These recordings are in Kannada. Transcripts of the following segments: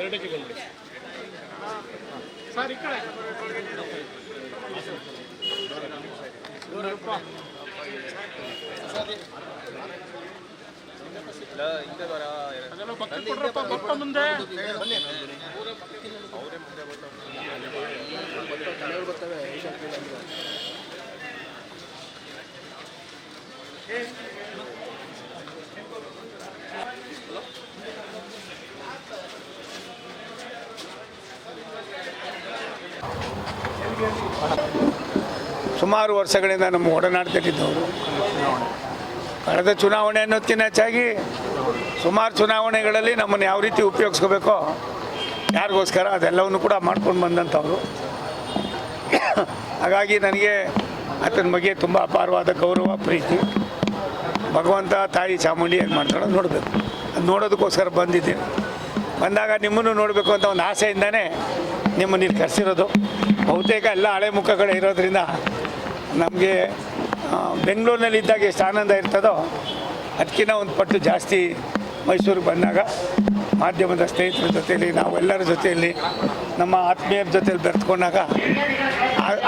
ಎರಡಕ್ಕೆ ಬಂದ್ಬಿಡಿ ಸರ್. ಈ ಕಡೆ ಬಪ್ಪ ಮುಂದೆ ಸುಮಾರು ವರ್ಷಗಳಿಂದ ನಮ್ಮ ಒಡನಾಡ್ತಿದ್ದವರು ಕಳೆದ ಚುನಾವಣೆ ಅನ್ನೋದಕ್ಕಿಂತ ಹೆಚ್ಚಾಗಿ ಸುಮಾರು ಚುನಾವಣೆಗಳಲ್ಲಿ ನಮ್ಮನ್ನು ಯಾವ ರೀತಿ ಉಪಯೋಗಿಸ್ಕೋಬೇಕೋ ಯಾರಿಗೋಸ್ಕರ ಅದೆಲ್ಲವನ್ನು ಕೂಡ ಮಾಡ್ಕೊಂಡು ಬಂದಂಥವ್ರು. ಹಾಗಾಗಿ ನನಗೆ ಆತನ ಬಗ್ಗೆ ತುಂಬ ಅಪಾರವಾದ ಗೌರವ ಪ್ರೀತಿ. ಭಗವಂತ ತಾಯಿ ಚಾಮುಂಡಿ ಏನು ಮಾಡ್ತಾಳೋ ನೋಡಬೇಕು, ಅದು ನೋಡೋದಕ್ಕೋಸ್ಕರ ಬಂದಿದ್ದೀನಿ. ಬಂದಾಗ ನಿಮ್ಮನ್ನು ನೋಡಬೇಕು ಅಂತ ಒಂದು ಆಸೆಯಿಂದನೇ ನಿಮ್ಮನ್ನು ಇಲ್ಲಿ ಕರೆಸಿರೋದು. ಬಹುತೇಕ ಎಲ್ಲ ಹಳೆ ಮುಖಗಳೇ ಇರೋದ್ರಿಂದ ನಮಗೆ ಬೆಂಗಳೂರಿನಲ್ಲಿ ಇದ್ದಾಗ ಎಷ್ಟು ಆನಂದ ಇರ್ತದೋ ಅದಕ್ಕಿಂತ ಒಂದು ಪಟ್ಟು ಜಾಸ್ತಿ ಮೈಸೂರಿಗೆ ಬಂದಾಗ ಮಾಧ್ಯಮದ ಸ್ನೇಹಿತರ ಜೊತೆಯಲ್ಲಿ ನಾವೆಲ್ಲರ ಜೊತೆಯಲ್ಲಿ ನಮ್ಮ ಆತ್ಮೀಯರ ಜೊತೆಯಲ್ಲಿ ಬೆರೆತ್ಕೊಂಡಾಗ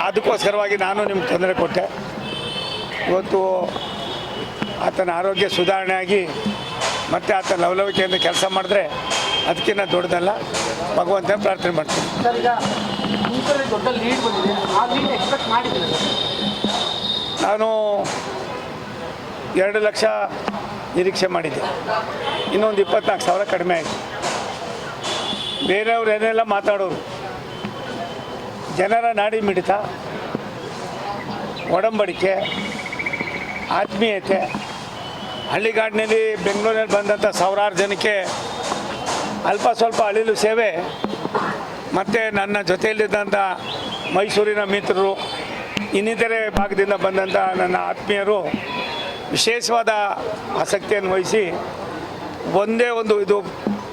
ಅದಕ್ಕೋಸ್ಕರವಾಗಿ ನಾನು ನಿಮ್ಗೆ ತೊಂದರೆ ಕೊಟ್ಟೆ. ಇವತ್ತು ಆತನ ಆರೋಗ್ಯ ಸುಧಾರಣೆ ಆಗಿ ಮತ್ತು ಆತ ಲವಲವಿಕೆಯಿಂದ ಕೆಲಸ ಮಾಡಿದ್ರೆ ಅದಕ್ಕಿಂತ ದೊಡ್ಡದಲ್ಲ. ಭಗವಂತನ ಪ್ರಾರ್ಥನೆ ಮಾಡ್ತೀನಿ. ನಾನು 2 ಲಕ್ಷ ನಿರೀಕ್ಷೆ ಮಾಡಿದ್ದೆ, ಇನ್ನೊಂದು 24,000 ಕಡಿಮೆ ಆಯಿತು. ಬೇರೆಯವ್ರು ಏನೆಲ್ಲ ಮಾತಾಡೋರು, ಜನರ ನಾಡಿ ಮಿಡಿತ, ಒಡಂಬಡಿಕೆ, ಆತ್ಮೀಯತೆ, ಹಳ್ಳಿಗಾಡಿನಲ್ಲಿ ಬೆಂಗಳೂರಿನಲ್ಲಿ ಬಂದಂಥ ಸಾವಿರಾರು ಜನಕ್ಕೆ ಅಲ್ಪ ಸ್ವಲ್ಪ ಅಳಿಲು ಸೇವೆ, ಮತ್ತು ನನ್ನ ಜೊತೆಯಲ್ಲಿದ್ದಂಥ ಮೈಸೂರಿನ ಮಿತ್ರರು, ಇನ್ನಿತರೆ ಭಾಗದಿಂದ ಬಂದಂಥ ನನ್ನ ಆತ್ಮೀಯರು ವಿಶೇಷವಾದ ಆಸಕ್ತಿಯನ್ನು ವಹಿಸಿ ಒಂದೇ ಒಂದು ಇದು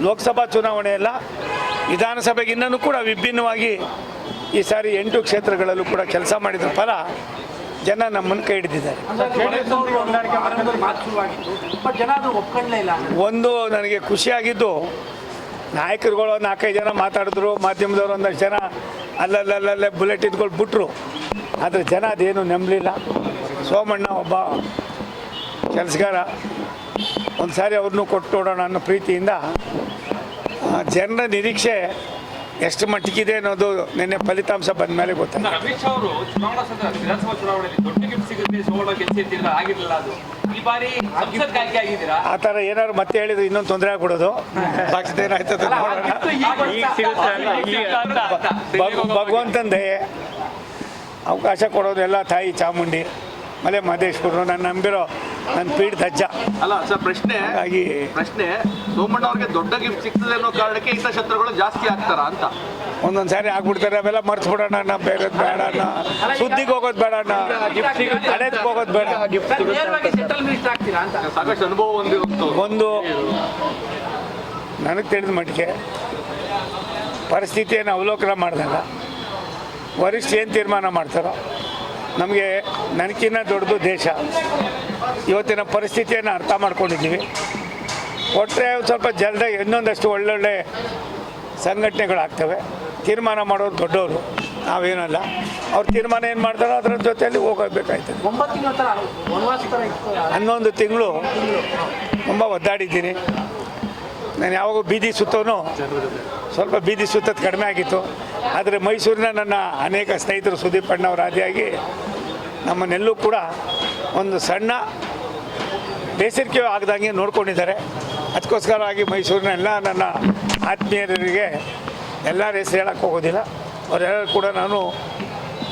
ಲೋಕಸಭಾ ಚುನಾವಣೆ ಅಲ್ಲ, ವಿಧಾನಸಭೆಗೆ ಇನ್ನೂ ಕೂಡ ವಿಭಿನ್ನವಾಗಿ ಈ ಸಾರಿ 8 ಕ್ಷೇತ್ರಗಳಲ್ಲೂ ಕೂಡ ಕೆಲಸ ಮಾಡಿದ ಫಲ ಜನ ನಮ್ಮನ್ನು ಕೈ ಹಿಡಿದಿದ್ದಾರೆ. ಒಂದು ನನಗೆ ಖುಷಿಯಾಗಿದ್ದು, ನಾಯಕರುಗಳು 4-5 ಜನ ಮಾತಾಡಿದ್ರು, ಮಾಧ್ಯಮದವರು 1 ಜನ ಅಲ್ಲಲ್ಲಲ್ಲೇ ಬುಲೆಟ್ ಇದ್ಕೊಂಡು ಬಿಟ್ಟರು. ಆದರೆ ಜನ ಅದೇನು ನಂಬಲಿಲ್ಲ. ಸೋಮಣ್ಣ ಒಬ್ಬ ಕೆಲಸಗಾರ, ಒಂದು ಸಾರಿ ಅವ್ರನ್ನೂ ಕೊಟ್ಟು ನೋಡೋಣ ಅನ್ನೋ ಪ್ರೀತಿಯಿಂದ ಜನರ ನಿರೀಕ್ಷೆ ಎಷ್ಟು ಮಟ್ಟಿಗಿದೆ ಅನ್ನೋದು ನಿನ್ನೆ ಫಲಿತಾಂಶ ಬಂದ ಮೇಲೆ ಗೊತ್ತಾಯ್ತು. ಅಮಿತ್ ಶಾ ಅವರು ವಿಧಾನಸಭಾ ಚುನಾವಣೆಯಲ್ಲಿ ದೊಡ್ಡ ಗಿಫ್ಟ್ ಸಿಗುತ್ತೆ ಸೋಲೋ ಗೆಲ್ಸಿರ್ತಿಲ್ಲ, ಆಗಿರಲಿಲ್ಲ. ಅದು ಈ ಬಾರಿ ಸಂಸತ್ ಆಯ್ಕೆ ಆಗಿದ್ದೀರಾ? ಆ ಥರ ಏನಾದ್ರು ಮತ್ತೆ ಹೇಳಿದ್ರು ಇನ್ನೊಂದು ತೊಂದರೆ ಆಗ್ಬಿಡೋದು. ಏನಾಯ್ತದ ಭಗವಂತನ ದಯೆ, ಅವಕಾಶ ಕೊಡೋದು ಎಲ್ಲ ತಾಯಿ ಚಾಮುಂಡಿ, ಮಲೆ ಮಹದೇಶ್ವರರು, ನಾನು ನಂಬಿರೋ ನನ್ನ ಪೀಠದ ಅಜ್ಜ. ಅಲ್ಲ ಸರ್, ಪ್ರಶ್ನೆ ಸೋಮಣ್ಣ ಅವ್ರಿಗೆ ದೊಡ್ಡ ಗಿಫ್ಟ್ ಸಿಗ್ತದೆ ಅನ್ನೋ ಕಾರಣಕ್ಕೆ ಇಂಥ ಶತ್ರುಗಳು ಜಾಸ್ತಿ ಆಗ್ತಾರ ಅಂತ ಒಂದೊಂದು ಸಾರಿ ಆಗ್ಬಿಡ್ತಾರೆ. ಅವೆಲ್ಲ ಮರ್ತು ಬಿಡೋಣ, ಬೇರೆ ಬೇಡ, ಸುದ್ದಿಗೆ ಹೋಗೋದು ಬೇಡ, ಹಳೆದಕ್ಕೆ ಹೋಗೋದು ಬೇಡ. ಸಾಕಷ್ಟು ಅನುಭವ ಒಂದು ನನಗೆ ತಿಳಿದ ಮಟ್ಟಿಗೆ ಪರಿಸ್ಥಿತಿಯನ್ನು ಅವಲೋಕನ ಮಾಡಿದಾಗ ವರಿಷ್ಠ ಏನು ತೀರ್ಮಾನ ಮಾಡ್ತಾರೋ, ನಮಗೆ ನನಗಿನ್ನ ದೊಡ್ಡದು ದೇಶ. ಇವತ್ತಿನ ಪರಿಸ್ಥಿತಿಯನ್ನು ಅರ್ಥ ಮಾಡ್ಕೊಂಡಿದ್ದೀವಿ. ಕೊಟ್ಟರೆ ಸ್ವಲ್ಪ ಜಲ್ದಾಗಿ ಇನ್ನೊಂದಷ್ಟು ಒಳ್ಳೊಳ್ಳೆ ಸಂಘಟನೆಗಳಾಗ್ತವೆ. ತೀರ್ಮಾನ ಮಾಡೋರು ದೊಡ್ಡವರು, ನಾವೇನಲ್ಲ. ಅವ್ರ ತೀರ್ಮಾನ ಏನು ಮಾಡ್ತಾರೋ ಅದರ ಜೊತೆಯಲ್ಲಿ ಹೋಗಬೇಕಾಯ್ತದೆ. 11 ತಿಂಗಳು ತುಂಬ ಒದ್ದಾಡಿದ್ದೀನಿ ನಾನು. ಯಾವಾಗೂ ಬೀದಿ ಸುತ್ತೋನು ಸ್ವಲ್ಪ ಬೀದಿ ಸುತ್ತೋದು ಕಡಿಮೆ ಆಗಿತ್ತು. ಆದರೆ ಮೈಸೂರಿನ ನನ್ನ ಅನೇಕ ಸ್ನೇಹಿತರು ಸುದೀಪ್ ಅಣ್ಣವ್ರ ಆದಿಯಾಗಿ ನಮ್ಮನ್ನೆಲ್ಲೂ ಕೂಡ ಒಂದು ಸಣ್ಣ ಬೇಸರಿಕೆ ಆಗದಂಗೆ ನೋಡ್ಕೊಂಡಿದ್ದಾರೆ. ಅದಕ್ಕೋಸ್ಕರವಾಗಿ ಮೈಸೂರಿನ ಎಲ್ಲ ನನ್ನ ಆತ್ಮೀಯರಿಗೆ ಎಲ್ಲರ ಹೆಸರು ಹೇಳಕ್ಕೆ ಹೋಗೋದಿಲ್ಲ. ಅವರೆಲ್ಲರೂ ಕೂಡ ನಾನು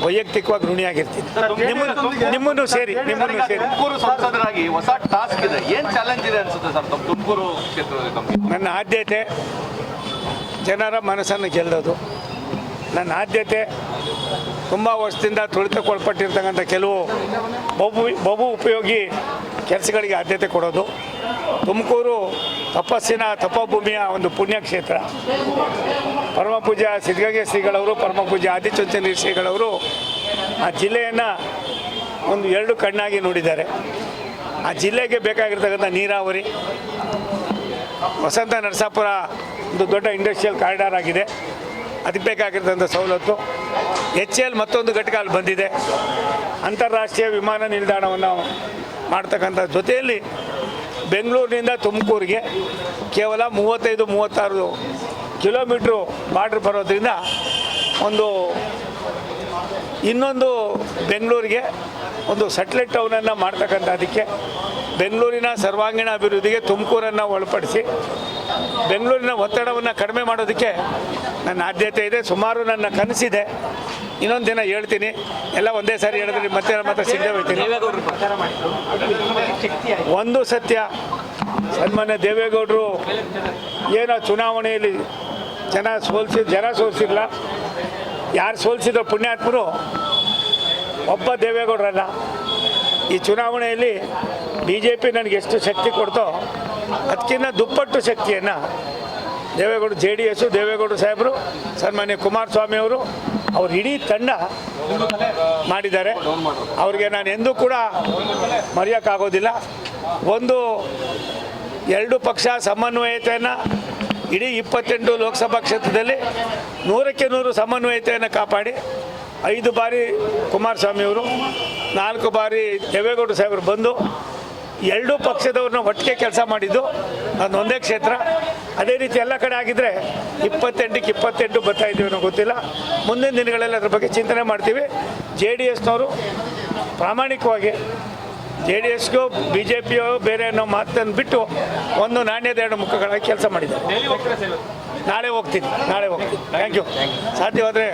ವೈಯಕ್ತಿಕವಾಗಿ ಋಣಿಯಾಗಿರ್ತೀನಿ. ನಿಮ್ಮನ್ನು ಸೇರಿ ತುಮಕೂರು ಸಂಸದರಾಗಿ ಹೊಸ ಟಾಸ್ಕ್ ಇದೆ, ಏನು ಚಾಲೆಂಜ್ ಇದೆ ಅನ್ಸುತ್ತೆ ಸರ್ ತುಮಕೂರು ಕ್ಷೇತ್ರದಲ್ಲಿ? ನನ್ನ ಆದ್ಯತೆ ಜನರ ಮನಸ್ಸನ್ನು ಗೆಲ್ಲೋದು. ನನ್ನ ಆದ್ಯತೆ ತುಂಬ ವರ್ಷದಿಂದ ತುಳಿತಕ್ಕೊಳಪಟ್ಟಿರ್ತಕ್ಕಂಥ ಕೆಲವು ಬಹು ಉಪಯೋಗಿ ಕೆಲಸಗಳಿಗೆ ಆದ್ಯತೆ ಕೊಡೋದು. ತುಮಕೂರು ತಪೋಭೂಮಿಯ ಒಂದು ಪುಣ್ಯಕ್ಷೇತ್ರ. ಪರಮಪೂಜ್ಯ ಸಿದ್ಧಗಂಗೆ ಶ್ರೀಗಳವರು, ಪರಮಪೂಜ್ಯ ಆದಿಚುಂಚನಗಿರಿ ಶ್ರೀಗಳವರು ಆ ಜಿಲ್ಲೆಯನ್ನು ಒಂದು 2 ಕಣ್ಣಾಗಿ ನೋಡಿದ್ದಾರೆ. ಆ ಜಿಲ್ಲೆಗೆ ಬೇಕಾಗಿರ್ತಕ್ಕಂಥ ನೀರಾವರಿ, ವಸಂತ ನರಸಾಪುರ ಒಂದು ದೊಡ್ಡ ಇಂಡಸ್ಟ್ರಿಯಲ್ ಕಾರಿಡಾರ್ ಆಗಿದೆ. ಅದಕ್ಕೆ ಬೇಕಾಗಿರೋಂಥ ಸವಲತ್ತು. HAL ಮತ್ತೊಂದು ಘಟಕ ಅಲ್ಲಿ ಬಂದಿದೆ. ಅಂತಾರಾಷ್ಟ್ರೀಯ ವಿಮಾನ ನಿಲ್ದಾಣವನ್ನು ಮಾಡ್ತಕ್ಕಂಥ ಜೊತೆಯಲ್ಲಿ ಬೆಂಗಳೂರಿನಿಂದ ತುಮಕೂರಿಗೆ ಕೇವಲ 35-36 ಕಿಲೋಮೀಟ್ರು ಬಾರ್ಡ್ರ್ ಬರೋದ್ರಿಂದ ಇನ್ನೊಂದು ಬೆಂಗಳೂರಿಗೆ ಒಂದು ಸೆಟ್ಲೈಟ್ ಟೌನನ್ನು ಮಾಡ್ತಕ್ಕಂಥದ್ದಕ್ಕೆ ಬೆಂಗಳೂರಿನ ಸರ್ವಾಂಗೀಣ ಅಭಿವೃದ್ಧಿಗೆ ತುಮಕೂರನ್ನು ಒಳಪಡಿಸಿ ಬೆಂಗಳೂರಿನ ಒತ್ತಡವನ್ನು ಕಡಿಮೆ ಮಾಡೋದಕ್ಕೆ ನನ್ನ ಆದ್ಯತೆ ಇದೆ. ಸುಮಾರು ನನ್ನ ಕನಸಿದೆ. ಇನ್ನೊಂದು ದಿನ ಹೇಳ್ತೀನಿ. ಎಲ್ಲ ಒಂದೇ ಸಾರಿ ಹೇಳಿದ್ರೆ ಮತ್ತೆ ಸಿಗದೆ ಹೋಗ್ತೀನಿ. ಒಂದು ಸತ್ಯ, ಸನ್ಮಾನ್ಯ ದೇವೇಗೌಡರು ಏನೋ ಚುನಾವಣೆಯಲ್ಲಿ ಜನ ಸೋಲಿಸಿಲ್ಲ. ಯಾರು ಸೋಲಿಸಿದ್ರು ಪುಣ್ಯಾತ್ಮರು ಒಬ್ಬ ದೇವೇಗೌಡರಲ್ಲ. ಈ ಚುನಾವಣೆಯಲ್ಲಿ BJP ನನಗೆ ಎಷ್ಟು ಶಕ್ತಿ ಕೊಡ್ತೋ ಅದಕ್ಕಿಂತ ದುಪ್ಪಟ್ಟು ಶಕ್ತಿಯನ್ನು ದೇವೇಗೌಡರು JDS ದೇವೇಗೌಡರು ಸಾಹೇಬರು, ಸನ್ಮಾನ್ಯ ಕುಮಾರಸ್ವಾಮಿ ಅವರು, ಅವ್ರ ಇಡೀ ತಂಡ ಮಾಡಿದ್ದಾರೆ. ಅವ್ರಿಗೆ ನಾನು ಎಂದೂ ಕೂಡ ಮರೆಯೋಕ್ಕಾಗೋದಿಲ್ಲ. ಎರಡು ಪಕ್ಷ ಸಮನ್ವಯತೆಯನ್ನು ಇಡೀ 28 ಲೋಕಸಭಾ ಕ್ಷೇತ್ರದಲ್ಲಿ 100ಕ್ಕೆ 100 ಸಮನ್ವಯತೆಯನ್ನು ಕಾಪಾಡಿ 5 ಬಾರಿ ಕುಮಾರಸ್ವಾಮಿಯವರು, 4 ಬಾರಿ ದೇವೇಗೌಡರು ಸಾಹೇಬರು ಬಂದು ಎರಡೂ ಪಕ್ಷದವ್ರನ್ನ ಒಟ್ಟಿಗೆ ಕೆಲಸ ಮಾಡಿದ್ದು ನಾನು ಒಂದೇ ಕ್ಷೇತ್ರ. ಅದೇ ರೀತಿ ಎಲ್ಲ ಕಡೆ ಆಗಿದ್ದರೆ 28ಕ್ಕೆ 28 ಬರ್ತಾ ಇದ್ದೀವಿ ಅನ್ನೋ ಗೊತ್ತಿಲ್ಲ. ಮುಂದಿನ ದಿನಗಳಲ್ಲಿ ಅದ್ರ ಬಗ್ಗೆ ಚಿಂತನೆ ಮಾಡ್ತೀವಿ. JDSನವರು ಪ್ರಾಮಾಣಿಕವಾಗಿ JDSಗೂ BJPಯೋ ಬೇರೆ ಅನ್ನೋ ಮಾತನ್ನು ಬಿಟ್ಟು ಒಂದು ನಾಣ್ಯದ ಎರಡು ಮುಖಗಳಾಗಿ ಕೆಲಸ ಮಾಡಿದ್ದಾರೆ. ನಾಳೆ ಹೋಗ್ತೀನಿ. Thank you. ಸಾಧ್ಯವಾದರೆ